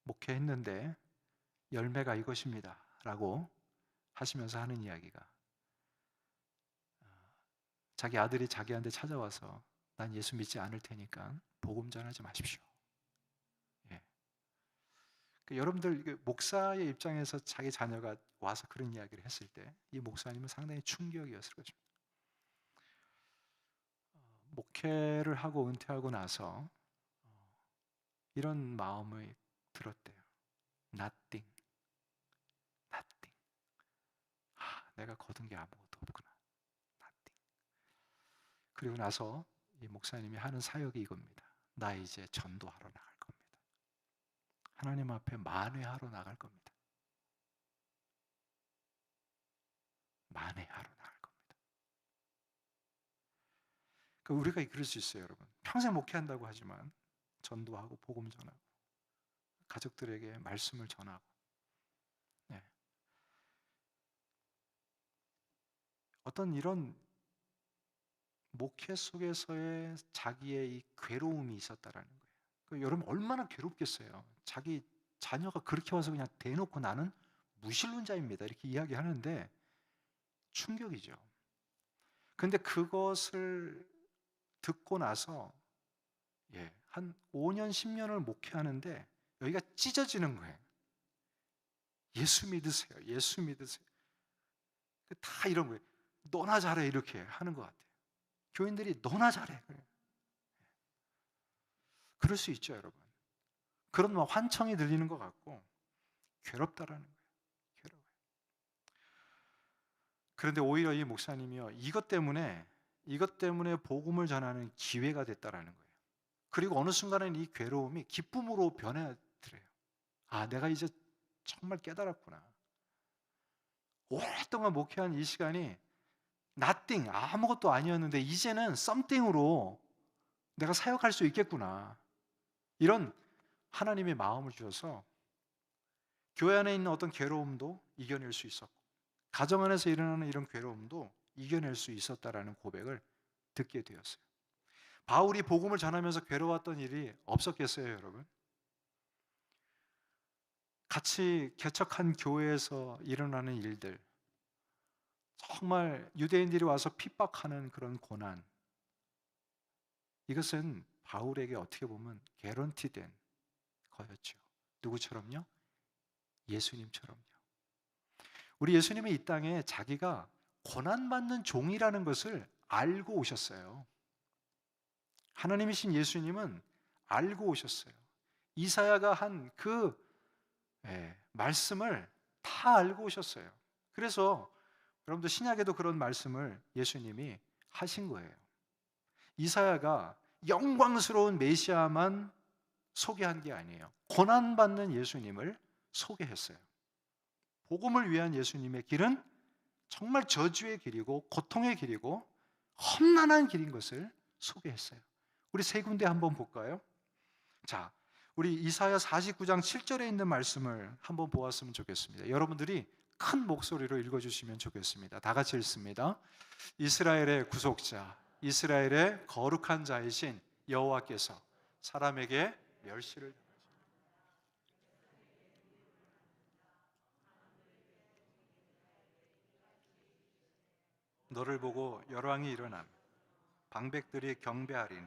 [SPEAKER 1] 목회했는데 열매가 이것입니다 라고 하시면서 하는 이야기가, 자기 아들이 자기한테 찾아와서 난 예수 믿지 않을 테니까 복음 전하지 마십시오. 여러분들 목사의 입장에서 자기 자녀가 와서 그런 이야기를 했을 때 이 목사님은 상당히 충격이었을 것입니다. 목회를 하고 은퇴하고 나서 이런 마음이 들었대요. Nothing. 내가 거둔 게 아무것도 없구나. Nothing. 그리고 나서 이 목사님이 하는 사역이 이겁니다. 나 이제 전도하러 나갈 겁니다. 하나님 앞에 만회하러 나갈 겁니다. 만회하러 나갈 겁니다. 우리가 그럴 수 있어요, 여러분. 평생 목회한다고 하지만 전도하고 복음 전하고 가족들에게 말씀을 전하고, 어떤 이런 목회 속에서의 자기의 이 괴로움이 있었다라는 거예요. 여러분 얼마나 괴롭겠어요. 자기 자녀가 그렇게 와서 그냥 대놓고 나는 무신론자입니다 이렇게 이야기하는데 충격이죠. 근데 그것을 듣고 나서 한 5년 10년을 목회하는데 여기가 찢어지는 거예요. 예수 믿으세요. 예수 믿으세요. 다 이런 거예요. 너나 잘해 이렇게 하는 것 같아요. 교인들이 너나 잘해. 그럴 수 있죠, 여러분. 그런 환청이 들리는 것 같고 괴롭다라는 거예요. 괴로워요. 그런데 오히려 이 목사님이요, 이것 때문에 복음을 전하는 기회가 됐다라는 거예요. 그리고 어느 순간에는 이 괴로움이 기쁨으로 변해들어요. 아, 내가 이제 정말 깨달았구나. 오랫동안 목회한 이 시간이 nothing, 아무것도 아니었는데 이제는 something으로 내가 사역할 수 있겠구나. 이런 하나님의 마음을 주셔서 교회 안에 있는 어떤 괴로움도 이겨낼 수 있었고 가정 안에서 일어나는 이런 괴로움도 이겨낼 수 있었다라는 고백을 듣게 되었어요. 바울이 복음을 전하면서 괴로웠던 일이 없었겠어요, 여러분? 같이 개척한 교회에서 일어나는 일들, 정말 유대인들이 와서 핍박하는 그런 고난, 이것은 바울에게 어떻게 보면 개런티된 거였죠. 누구처럼요? 예수님처럼요. 우리 예수님이 이 땅에 자기가 고난받는 종이라는 것을 알고 오셨어요. 하나님이신 예수님은 알고 오셨어요. 이사야가 한 그 말씀을 다 알고 오셨어요. 그래서 여러분들 신약에도 그런 말씀을 예수님이 하신 거예요. 이사야가 영광스러운 메시아만 소개한 게 아니에요. 고난받는 예수님을 소개했어요. 복음을 위한 예수님의 길은 정말 저주의 길이고 고통의 길이고 험난한 길인 것을 소개했어요. 우리 세 군데 한번 볼까요? 자, 우리 이사야 49장 7절에 있는 말씀을 한번 보았으면 좋겠습니다. 여러분들이 큰 목소리로 읽어주시면 좋겠습니다. 다 같이 읽습니다. 이스라엘의 구속자, 이스라엘의 거룩한 자이신 여호와께서 사람에게 멸시를 너를 보고 열왕이 일어남 방백들이 경배하리니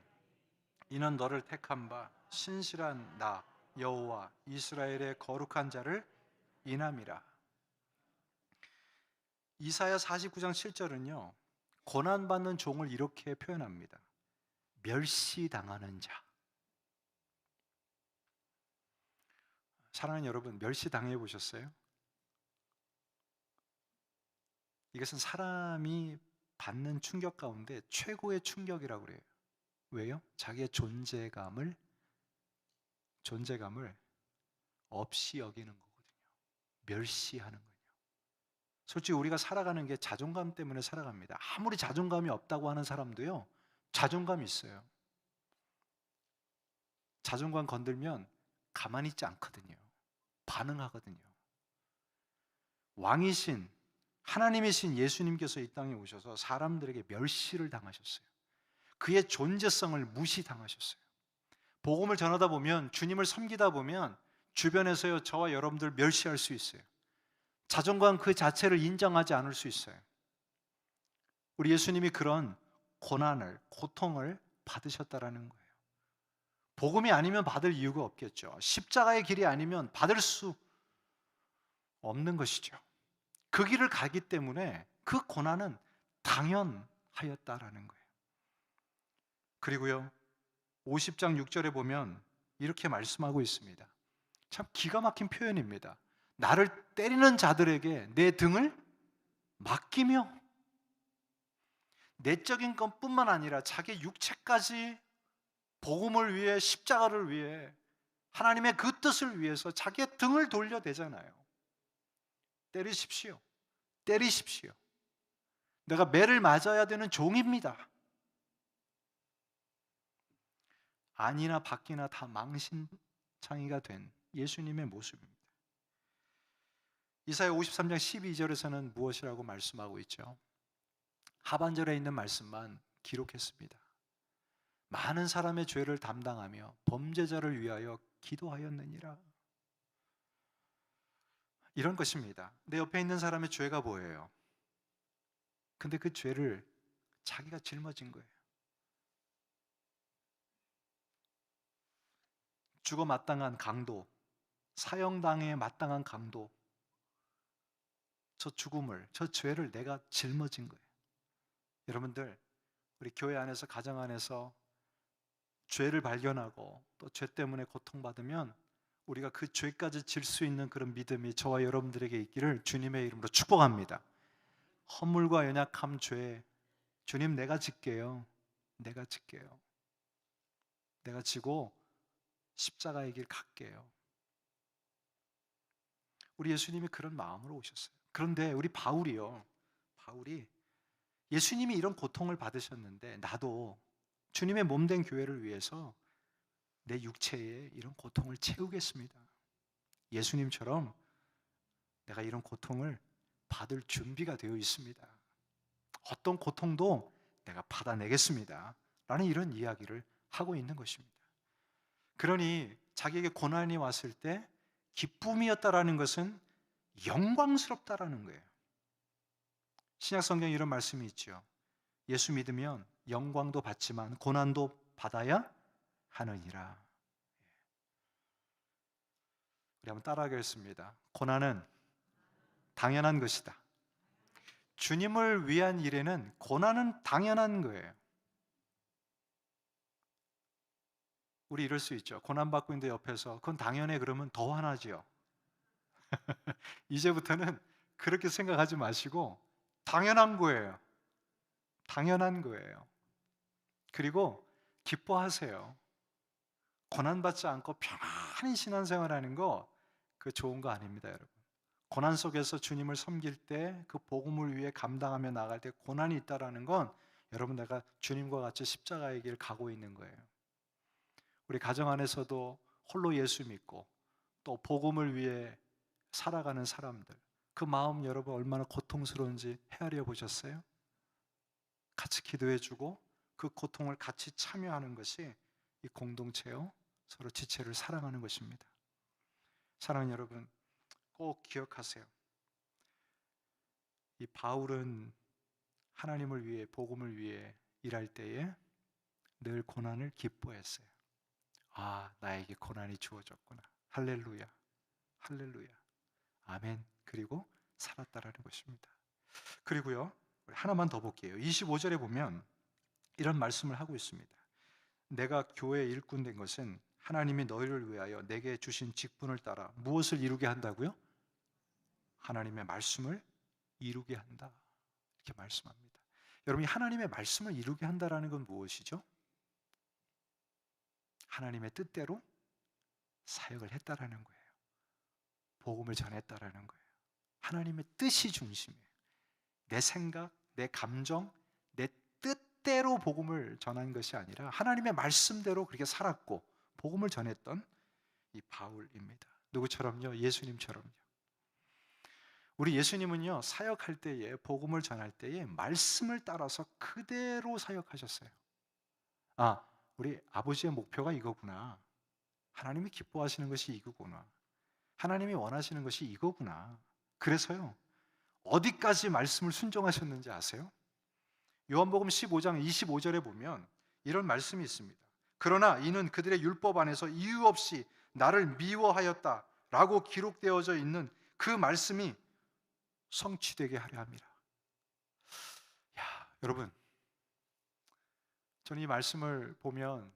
[SPEAKER 1] 이는 너를 택한 바 신실한 나 여호와 이스라엘의 거룩한 자를 인함이라. 이사야 49장 7절은요 고난받는 종을 이렇게 표현합니다. 멸시당하는 자. 사랑하는 여러분, 멸시당해 보셨어요? 이것은 사람이 받는 충격 가운데 최고의 충격이라고 그래요. 왜요? 자기의 존재감을 없이 여기는 거거든요. 멸시하는 거예요. 솔직히 우리가 살아가는 게 자존감 때문에 살아갑니다. 아무리 자존감이 없다고 하는 사람도요, 자존감이 있어요. 자존감 건들면 가만히 있지 않거든요. 반응하거든요. 왕이신 하나님이신 예수님께서 이 땅에 오셔서 사람들에게 멸시를 당하셨어요. 그의 존재성을 무시당하셨어요. 복음을 전하다 보면, 주님을 섬기다 보면 주변에서요 저와 여러분들 멸시할 수 있어요. 자존감 그 자체를 인정하지 않을 수 있어요. 우리 예수님이 그런 고난을, 고통을 받으셨다라는 거예요. 복음이 아니면 받을 이유가 없겠죠. 십자가의 길이 아니면 받을 수 없는 것이죠. 그 길을 가기 때문에 그 고난은 당연하였다라는 거예요. 그리고요 50장 6절에 보면 이렇게 말씀하고 있습니다. 참 기가 막힌 표현입니다. 나를 때리는 자들에게 내 등을 맡기며, 내적인 것뿐만 아니라 자기 육체까지 복음을 위해, 십자가를 위해, 하나님의 그 뜻을 위해서 자기의 등을 돌려대잖아요. 때리십시오. 때리십시오. 내가 매를 맞아야 되는 종입니다. 아니나 밖이나 다 망신창이가 된 예수님의 모습입니다. 이사야 53장 12절에서는 무엇이라고 말씀하고 있죠? 하반절에 있는 말씀만 기록했습니다. 많은 사람의 죄를 담당하며 범죄자를 위하여 기도하였느니라. 이런 것입니다. 내 옆에 있는 사람의 죄가 뭐예요? 근데 그 죄를 자기가 짊어진 거예요. 죽어 마땅한 강도, 사형당에 마땅한 강도, 저 죽음을, 저 죄를 내가 짊어진 거예요. 여러분들, 우리 교회 안에서, 가정 안에서 죄를 발견하고 또 죄 때문에 고통받으면 우리가 그 죄까지 질 수 있는 그런 믿음이 저와 여러분들에게 있기를 주님의 이름으로 축복합니다. 허물과 연약함, 죄, 주님 내가 질게요. 내가 질게요. 내가 지고 십자가의 길 갈게요. 우리 예수님이 그런 마음으로 오셨어요. 그런데 우리 바울이 예수님이 이런 고통을 받으셨는데 나도 주님의 몸된 교회를 위해서 내 육체에 이런 고통을 채우겠습니다. 예수님처럼 내가 이런 고통을 받을 준비가 되어 있습니다. 어떤 고통도 내가 받아내겠습니다. 라는 이런 이야기를 하고 있는 것입니다. 그러니 자기에게 고난이 왔을 때 기쁨이었다라는 것은 영광스럽다라는 거예요. 신약 성경에 이런 말씀이 있죠. 예수 믿으면 영광도 받지만 고난도 받아야 하느니라. 우리 한번 따라하겠습니다. 고난은 당연한 것이다. 주님을 위한 일에는 고난은 당연한 거예요. 우리 이럴 수 있죠. 고난받고 있는데 옆에서 그건 당연해 그러면 더 화나지요. 이제부터는 그렇게 생각하지 마시고 당연한 거예요. 당연한 거예요. 그리고 기뻐하세요. 고난받지 않고 편안히 신앙생활하는 거 그 좋은 거 아닙니다, 여러분. 고난 속에서 주님을 섬길 때 그 복음을 위해 감당하며 나갈 때 고난이 있다라는 건 여러분 내가 주님과 같이 십자가의 길 가고 있는 거예요. 우리 가정 안에서도 홀로 예수 믿고 또 복음을 위해 살아가는 사람들, 그 마음 여러분 얼마나 고통스러운지 헤아려 보셨어요? 같이 기도해주고 그 고통을 같이 참여하는 것이 이 공동체요, 서로 지체를 사랑하는 것입니다. 사랑하는 여러분, 꼭 기억하세요. 이 바울은 하나님을 위해, 복음을 위해 일할 때에 늘 고난을 기뻐했어요. 아, 나에게 고난이 주어졌구나. 할렐루야, 할렐루야, 아멘. 그리고 살았다라는 것입니다. 그리고요, 우리 하나만 더 볼게요. 25절에 보면 이런 말씀을 하고 있습니다. 내가 교회의 일꾼 된 것은 하나님이 너희를 위하여 내게 주신 직분을 따라 무엇을 이루게 한다고요? 하나님의 말씀을 이루게 한다. 이렇게 말씀합니다. 여러분, 하나님의 말씀을 이루게 한다라는 건 무엇이죠? 하나님의 뜻대로 사역을 했다라는 거예요. 복음을 전했다라는 거예요. 하나님의 뜻이 중심이에요. 내 생각, 내 감정, 내 뜻대로 복음을 전한 것이 아니라 하나님의 말씀대로 그렇게 살았고 복음을 전했던 이 바울입니다. 누구처럼요? 예수님처럼요. 우리 예수님은요, 사역할 때에, 복음을 전할 때에 말씀을 따라서 그대로 사역하셨어요. 아, 우리 아버지의 목표가 이거구나. 하나님이 기뻐하시는 것이 이거구나. 하나님이 원하시는 것이 이거구나. 그래서요, 어디까지 말씀을 순종하셨는지 아세요? 요한복음 15장 25절에 보면 이런 말씀이 있습니다. 그러나 이는 그들의 율법 안에서 이유 없이 나를 미워하였다 라고 기록되어져 있는 그 말씀이 성취되게 하려 함이라. 야, 여러분, 저는 이 말씀을 보면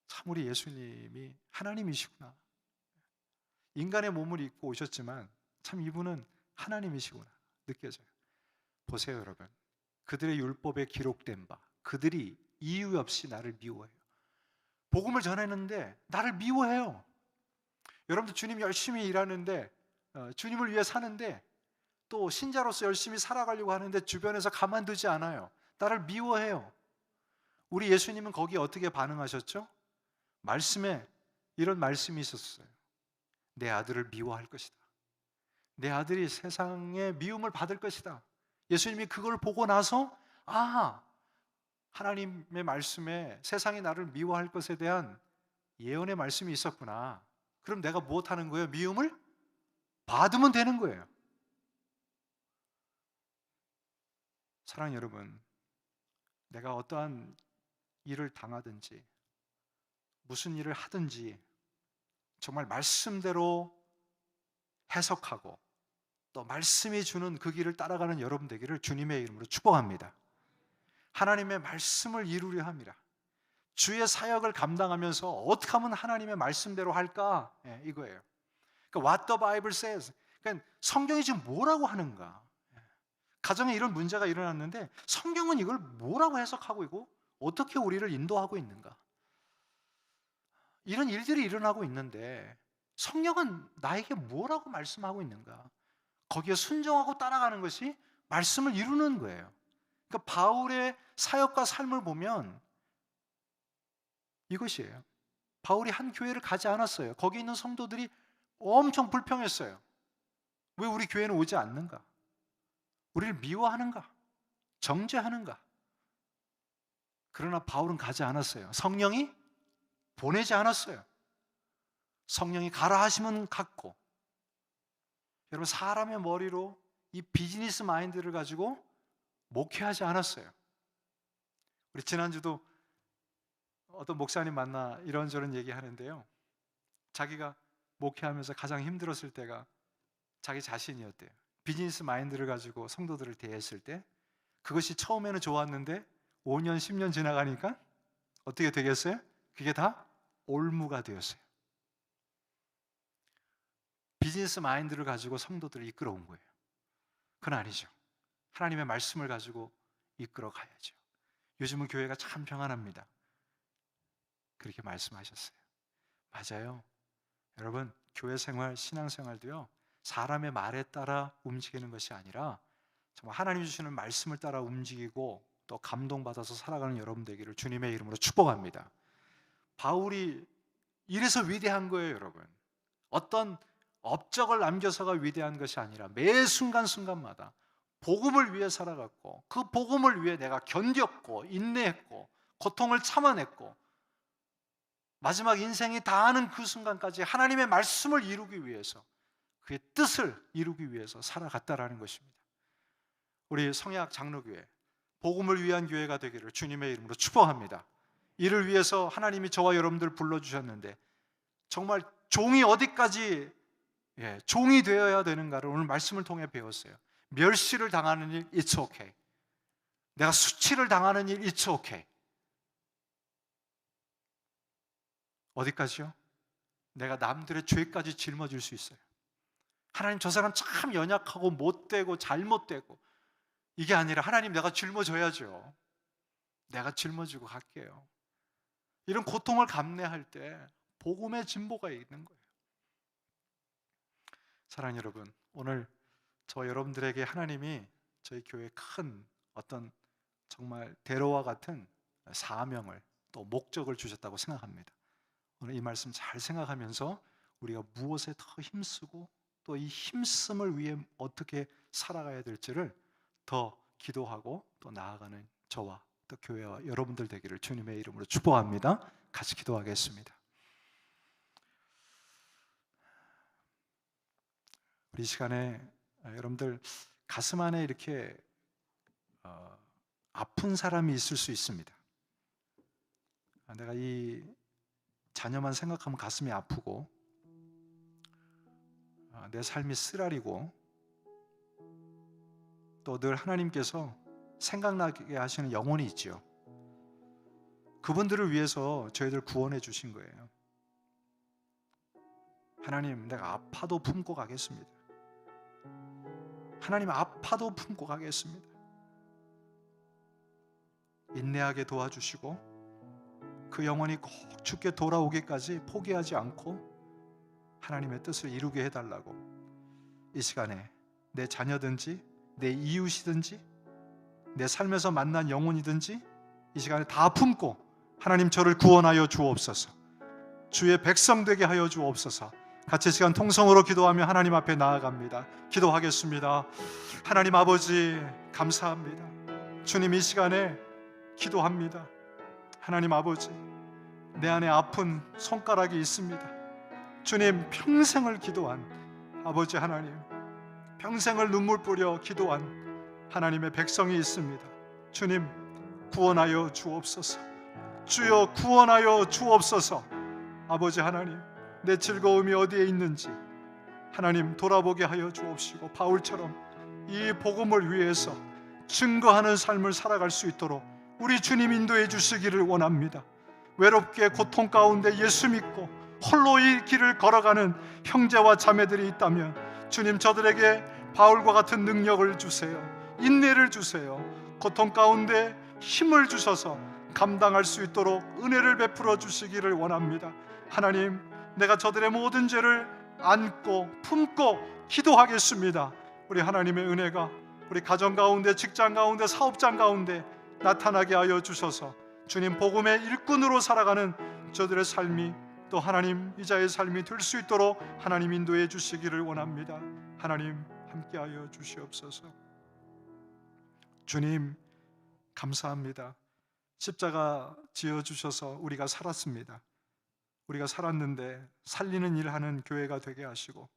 [SPEAKER 1] 참 우리 예수님이 하나님이시구나. 인간의 몸을 입고 오셨지만 참 이분은 하나님이시구나 느껴져요. 보세요, 여러분. 그들의 율법에 기록된 바, 그들이 이유 없이 나를 미워해요. 복음을 전했는데 나를 미워해요. 여러분들 주님 열심히 일하는데, 주님을 위해 사는데, 또 신자로서 열심히 살아가려고 하는데 주변에서 가만두지 않아요. 나를 미워해요. 우리 예수님은 거기에 어떻게 반응하셨죠? 말씀에 이런 말씀이 있었어요. 내 아들을 미워할 것이다. 내 아들이 세상에 미움을 받을 것이다. 예수님이 그걸 보고 나서 아, 하나님의 말씀에 세상이 나를 미워할 것에 대한 예언의 말씀이 있었구나. 그럼 내가 무엇하는 거예요? 미움을 받으면 되는 거예요. 사랑하는 여러분, 내가 어떠한 일을 당하든지 무슨 일을 하든지 정말 말씀대로 해석하고 또 말씀이 주는 그 길을 따라가는 여러분 되기를 주님의 이름으로 축복합니다. 하나님의 말씀을 이루려 합니다. 주의 사역을 감당하면서 어떻게 하면 하나님의 말씀대로 할까? 이거예요. 그러니까 what the Bible says. 그러니까 성경이 지금 뭐라고 하는가? 가정에 이런 문제가 일어났는데 성경은 이걸 뭐라고 해석하고 있고 어떻게 우리를 인도하고 있는가? 이런 일들이 일어나고 있는데 성경은 나에게 뭐라고 말씀하고 있는가? 거기에 순종하고 따라가는 것이 말씀을 이루는 거예요. 그러니까 바울의 사역과 삶을 보면 이것이에요. 바울이 한 교회를 가지 않았어요. 거기 있는 성도들이 엄청 불평했어요. 왜 우리 교회는 오지 않는가? 우리를 미워하는가? 정죄하는가? 그러나 바울은 가지 않았어요. 성령이 보내지 않았어요. 성령이 가라 하시면 갔고. 여러분, 사람의 머리로 이 비즈니스 마인드를 가지고 목회하지 않았어요. 우리 지난주도 어떤 목사님 만나 이런저런 얘기하는데요, 자기가 목회하면서 가장 힘들었을 때가 자기 자신이었대요. 비즈니스 마인드를 가지고 성도들을 대했을 때 그것이 처음에는 좋았는데 5년, 10년 지나가니까 어떻게 되겠어요? 그게 다 올무가 되었어요. 비즈니스 마인드를 가지고 성도들을 이끌어온 거예요. 그건 아니죠. 하나님의 말씀을 가지고 이끌어 가야죠. 요즘은 교회가 참 평안합니다. 그렇게 말씀하셨어요. 맞아요. 여러분, 교회 생활, 신앙 생활도요, 사람의 말에 따라 움직이는 것이 아니라 정말 하나님 주시는 말씀을 따라 움직이고 또 감동받아서 살아가는 여러분 되기를 주님의 이름으로 축복합니다. 바울이 이래서 위대한 거예요, 여러분. 어떤 업적을 남겨서가 위대한 것이 아니라 매 순간순간마다 복음을 위해 살아갔고 그 복음을 위해 내가 견뎠고 인내했고 고통을 참아냈고 마지막 인생이 다하는 그 순간까지 하나님의 말씀을 이루기 위해서, 그의 뜻을 이루기 위해서 살아갔다라는 것입니다. 우리 성약 장로교회 복음을 위한 교회가 되기를 주님의 이름으로 축복합니다. 이를 위해서 하나님이 저와 여러분들 불러주셨는데 정말 종이 어디까지 종이 되어야 되는가를 오늘 말씀을 통해 배웠어요. 멸시를 당하는 일, it's okay. 내가 수치를 당하는 일, it's okay. 어디까지요? 내가 남들의 죄까지 짊어질 수 있어요. 하나님, 저 사람 참 연약하고 못되고 잘못되고, 이게 아니라 하나님, 내가 짊어져야죠. 내가 짊어지고 갈게요. 이런 고통을 감내할 때 복음의 진보가 있는 거예요. 사랑하는 여러분, 오늘 저 여러분들에게 하나님이 저희 교회에 큰 어떤 정말 대로와 같은 사명을 또 목적을 주셨다고 생각합니다. 오늘 이 말씀 잘 생각하면서 우리가 무엇에 더 힘쓰고 또 이 힘씀을 위해 어떻게 살아가야 될지를 더 기도하고 또 나아가는 저와 또 교회와 여러분들 되기를 주님의 이름으로 축복합니다. 같이 기도하겠습니다. 우리 시간에 여러분들 가슴 안에 이렇게 아픈 사람이 있을 수 있습니다. 내가 이 자녀만 생각하면 가슴이 아프고 내 삶이 쓰라리고 또 늘 하나님께서 생각나게 하시는 영혼이 있죠. 그분들을 위해서 저희들 구원해 주신 거예요. 하나님, 내가 아파도 품고 가겠습니다. 하나님, 아파도 품고 가겠습니다. 인내하게 도와주시고 그 영혼이 꼭 주께 돌아오기까지 포기하지 않고 하나님의 뜻을 이루게 해달라고 이 시간에 내 자녀든지 내 이웃이든지 내 삶에서 만난 영혼이든지 이 시간에 다 품고 하나님, 저를 구원하여 주옵소서. 주의 백성 되게 하여 주옵소서. 같이 시간 통성으로 기도하며 하나님 앞에 나아갑니다. 기도하겠습니다. 하나님 아버지, 감사합니다. 주님, 이 시간에 기도합니다. 하나님 아버지, 내 안에 아픈 손가락이 있습니다. 주님, 평생을 기도한 아버지 하나님, 평생을 눈물 뿌려 기도한 하나님의 백성이 있습니다. 주님, 구원하여 주옵소서. 주여, 구원하여 주옵소서. 아버지 하나님, 내 즐거움이 어디에 있는지 하나님 돌아보게 하여 주옵시고, 바울처럼 이 복음을 위해서 증거하는 삶을 살아갈 수 있도록 우리 주님 인도해 주시기를 원합니다. 외롭게 고통 가운데 예수 믿고 홀로 이 길을 걸어가는 형제와 자매들이 있다면 주님, 저들에게 바울과 같은 능력을 주세요. 인내를 주세요. 고통 가운데 힘을 주셔서 감당할 수 있도록 은혜를 베풀어 주시기를 원합니다. 하나님, 내가 저들의 모든 죄를 안고 품고 기도하겠습니다. 우리 하나님의 은혜가 우리 가정 가운데, 직장 가운데, 사업장 가운데 나타나게 하여 주셔서 주님 복음의 일꾼으로 살아가는 저들의 삶이 또 하나님 이자의 삶이 될 수 있도록 하나님 인도해 주시기를 원합니다. 하나님 함께하여 주시옵소서. 주님 감사합니다. 십자가 지어주셔서 우리가 살았습니다. 우리가 살았는데 살리는 일 하는 교회가 되게 하시고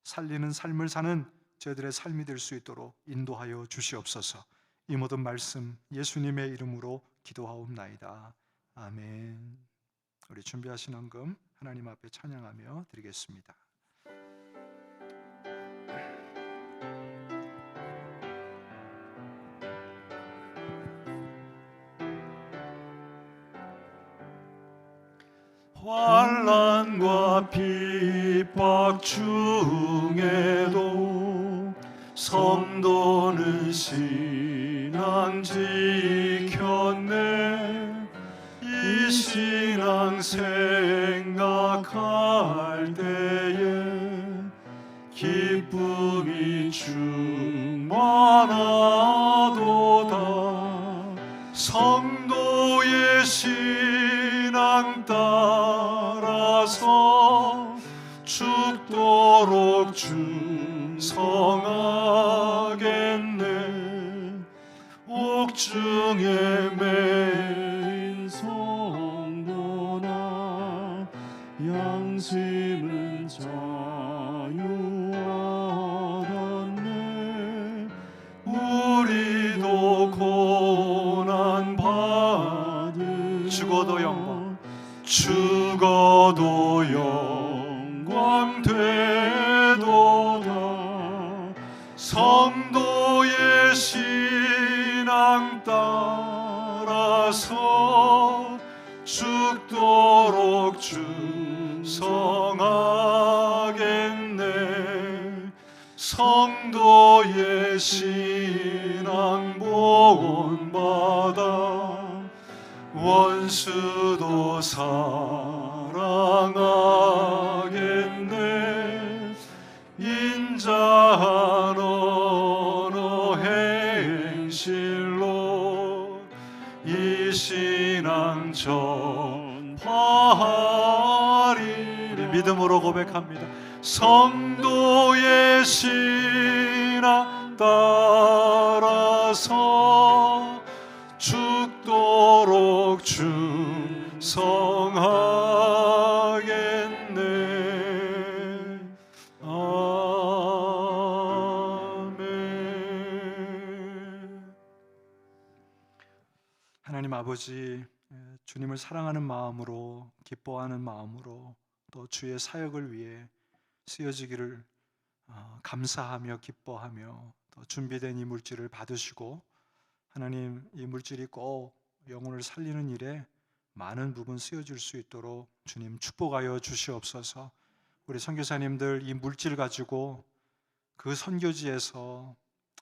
[SPEAKER 1] 살리는 삶을 사는 저희들의 삶이 될 수 있도록 인도하여 주시옵소서. 이 모든 말씀 예수님의 이름으로 기도하옵나이다. 아멘. 우리 준비하신 헌금 하나님 앞에 찬양하며 드리겠습니다.
[SPEAKER 2] 환난과 핍박 중에도 성도는 신앙 지켰네. 이 신앙 생각할 때에 기쁨이 충만하도다. 성도의 신앙 따라서 죽도록 충성하겠네. 옥중에 매인 성도나 양심은 자유하겠네. 우리도 고난 받을
[SPEAKER 1] 죽어도 영광,
[SPEAKER 2] 죽어도 영광 되도다. 성도의 신앙 따라서 죽도록 충성하겠네. 성도의 신앙 본받아 원수도 사랑하겠네. 인자한 언어 행실로 이 신앙 전파하리.
[SPEAKER 1] 믿음으로 고백합니다.
[SPEAKER 2] 성도의 신앙 따라서 죽도록 충성하겠네. 아멘.
[SPEAKER 1] 하나님 아버지, 주님을 사랑하는 마음으로, 기뻐하는 마음으로 또 주의 사역을 위해 쓰여지기를 감사하며 기뻐하며 또 준비된 이 물질을 받으시고 하나님, 이 물질이 꼭 영혼을 살리는 일에 많은 부분 쓰여질 수 있도록 주님 축복하여 주시옵소서. 우리 선교사님들 이 물질 가지고 그 선교지에서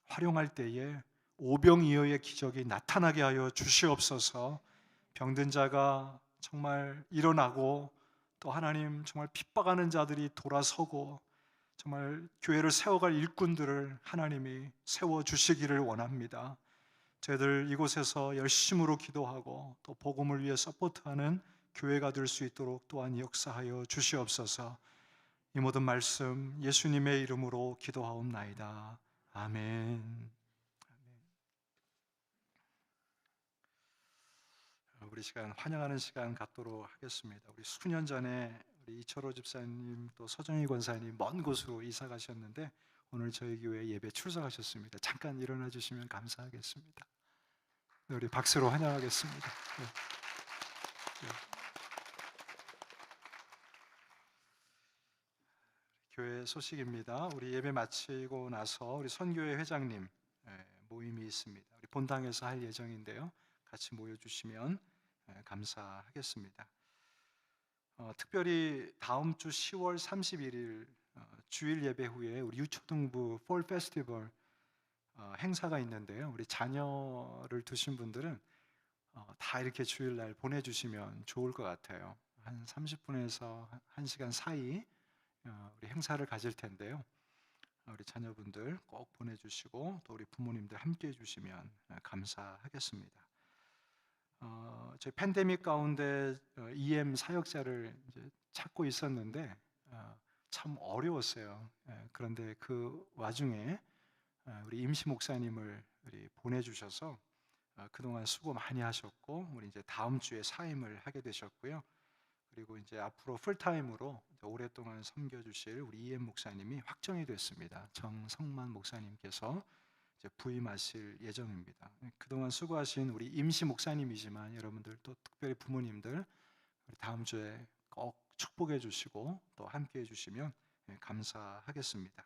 [SPEAKER 1] 활용할 때에 오병이어의 기적이 나타나게 하여 주시옵소서. 병든 자가 정말 일어나고 또 하나님 정말 핍박하는 자들이 돌아서고 정말 교회를 세워갈 일꾼들을 하나님이 세워주시기를 원합니다. 저희들 이곳에서 열심으로 기도하고 또 복음을 위해 서포트하는 교회가 될 수 있도록 또한 역사하여 주시옵소서. 이 모든 말씀 예수님의 이름으로 기도하옵나이다. 아멘. 우리 시간 환영하는 시간 갖도록 하겠습니다. 우리 수년 전에 우리 이철호 집사님 또 서정희 권사님 먼 곳으로 이사 가셨는데 오늘 저희 교회 예배 출석하셨습니다. 잠깐 일어나 주시면 감사하겠습니다. 네, 우리 박수로 환영하겠습니다. 네. 네. 교회 소식입니다. 우리 예배 마치고 나서 우리 선교회 회장님 모임이 있습니다. 우리 본당에서 할 예정인데요. 같이 모여주시면 감사하겠습니다. 특별히 다음 주 10월 31일 주일 예배 후에 우리 유초등부 폴 페스티벌 행사가 있는데요. 우리 자녀를 두신 분들은 다 이렇게 주일날 보내주시면 좋을 것 같아요. 한 30분에서 1시간 사이 우리 행사를 가질 텐데요. 우리 자녀분들 꼭 보내주시고 또 우리 부모님들 함께 해주시면 감사하겠습니다. 저희 팬데믹 가운데 EM 사역자를 이제 찾고 있었는데 참 어려웠어요. 그런데 그 와중에 우리 임시 목사님을 우리 보내주셔서 그동안 수고 많이 하셨고 우리 이제 다음 주에 사임을 하게 되셨고요. 그리고 이제 앞으로 풀타임으로 오랫동안 섬겨주실 우리 EM 목사님이 확정이 됐습니다. 정성만 목사님께서 이제 부임하실 예정입니다. 그동안 수고하신 우리 임시 목사님이지만 여러분들 또 특별히 부모님들 다음 주에 꼭 축복해 주시고 또 함께 해주시면 감사하겠습니다.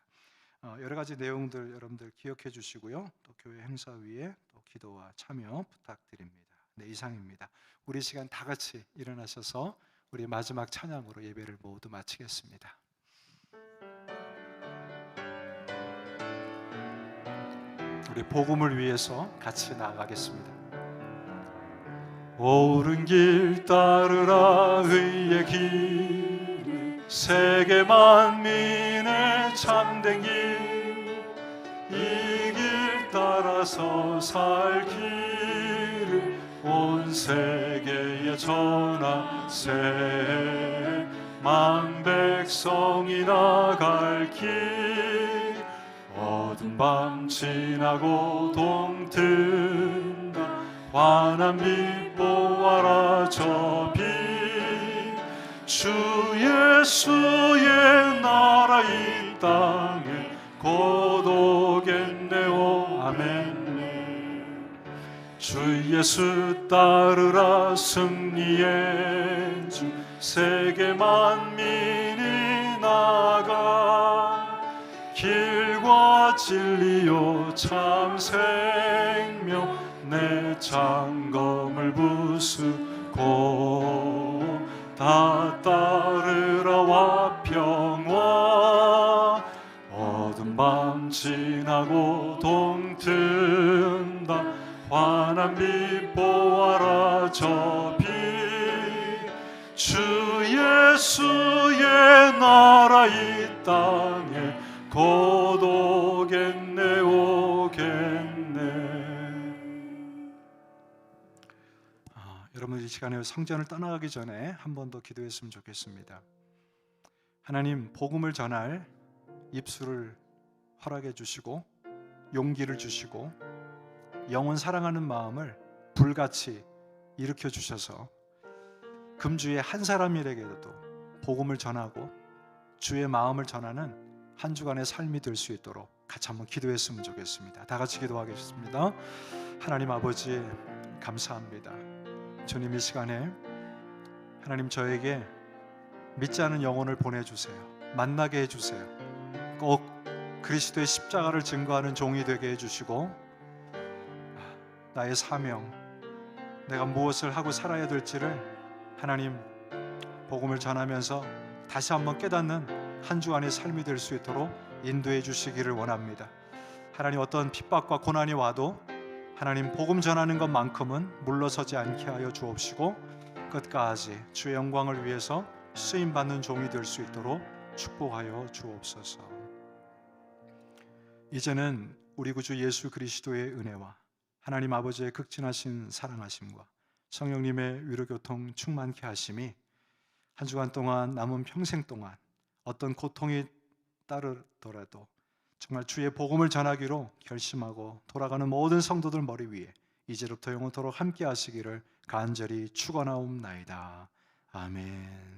[SPEAKER 1] 여러 가지 내용들 여러분들 기억해 주시고요. 또 교회 행사 위에 또 기도와 참여 부탁드립니다. 네, 이상입니다. 우리 시간 다 같이 일어나셔서 우리 마지막 찬양으로 예배를 모두 마치겠습니다. 우리 복음을 위해서 같이 나아가겠습니다. 옳은 길 따르라 의의 길 세계 만민의 참된 길 이 길 따라서 살 길을 온 세계에 전하세 만 백성이 나갈 길 어두운 밤 지나고 동튼다 환한 빛 보아라 저 빛 주 예수의 나라 이 땅에 곧 오겠네오 아멘 주 예수 따르라 승리의 주 세계 만민이 나가 길과 진리요 참 생명 내 장검을 부수고 다 따르라 화평화 어두운 밤 지나고 동튼다 환한 빛 보아라 저 빛 주 예수의 나라 이 땅에 곧 오겠네 오겠네. 여러분 이 시간에 성전을 떠나가기 전에 한 번 더 기도했으면 좋겠습니다. 하나님 복음을 전할 입술을 허락해 주시고 용기를 주시고 영혼 사랑하는 마음을 불같이 일으켜 주셔서 금주의 한 사람에게도 복음을 전하고 주의 마음을 전하는 한 주간의 삶이 될 수 있도록 같이 한번 기도했으면 좋겠습니다. 다 같이 기도하겠습니다. 하나님 아버지 감사합니다. 주님 이 시간에 하나님 저에게 믿지 않은 영혼을 보내주세요. 만나게 해주세요. 꼭 그리스도의 십자가를 증거하는 종이 되게 해주시고 나의 사명 내가 무엇을 하고 살아야 될지를 하나님 복음을 전하면서 다시 한번 깨닫는 한 주간의 삶이 될 수 있도록 인도해 주시기를 원합니다. 하나님 어떤 핍박과 고난이 와도 하나님 복음 전하는 것만큼은 물러서지 않게 하여 주옵시고 끝까지 주의 영광을 위해서 쓰임받는 종이 될 수 있도록 축복하여 주옵소서. 이제는 우리 구주 예수 그리스도의 은혜와 하나님 아버지의 극진하신 사랑하심과 성령님의 위로교통 충만케 하심이 한 주간 동안 남은 평생 동안 어떤 고통이 따르더라도 정말 주의 복음을 전하기로 결심하고 돌아가는 모든 성도들 머리 위에 이제부터 영원토록 함께 하시기를 간절히 축원하옵나이다. 아멘.